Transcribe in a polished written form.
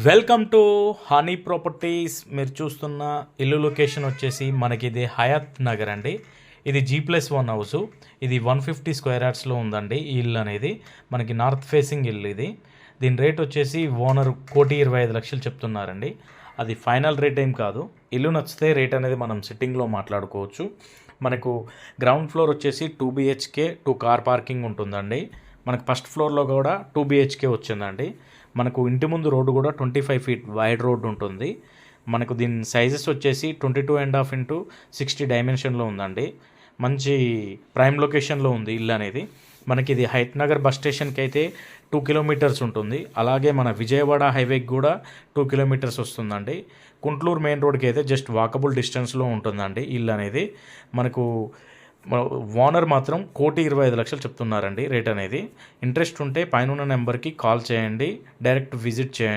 Welcome to honey properties. మీరు చూస్తున్న ఇల్లు లొకేషన్ వచ్చేసి మనకి ఇది హయాత్ నగర్ అండి. ఇది G+1 హౌస్. ఇది 150 స్క్వేర్ యార్డ్స్లో ఉందండి. ఈ ఇల్లు అనేది మనకి నార్త్ ఫేసింగ్ ఇల్లు. ఇది దీని రేట్ వచ్చేసి ఓనర్ 1,25,00,000 చెప్తున్నారండి. అది ఫైనల్ రేట్ ఏం కాదు. ఇల్లు నచ్చితే రేట్ అనేది మనం సిట్టింగ్లో మాట్లాడుకోవచ్చు. మనకు గ్రౌండ్ ఫ్లోర్ వచ్చేసి 2 BHK 2 కార్ పార్కింగ్ ఉంటుందండి. మనకు ఫస్ట్ ఫ్లోర్లో కూడా 2 BHK వచ్చిందండి. మనకు ఇంటి ముందు రోడ్డు కూడా 25 feet వైడ్ రోడ్డు ఉంటుంది. మనకు దీని సైజెస్ వచ్చేసి 22.5 into 60 డైమెన్షన్లో ఉందండి. మంచి ప్రైమ్ లొకేషన్లో ఉంది ఇల్లు అనేది. మనకి ఇది హయత్ నగర్ బస్ స్టేషన్కి అయితే 2 kilometers ఉంటుంది. అలాగే మన విజయవాడ హైవేకి కూడా 2 kilometers వస్తుందండి. గుంటూరు మెయిన్ రోడ్కి అయితే జస్ట్ వాకబుల్ డిస్టెన్స్లో ఉంటుందండి ఇల్లు అనేది. మనకు ఓనర్ మాత్రం 1,25,00,000 చెప్తున్నారండి రేట్ అనేది. ఇంట్రెస్ట్ ఉంటే పైన నెంబర్కి కాల్ చేయండి, డైరెక్ట్ విజిట్ చేయండి.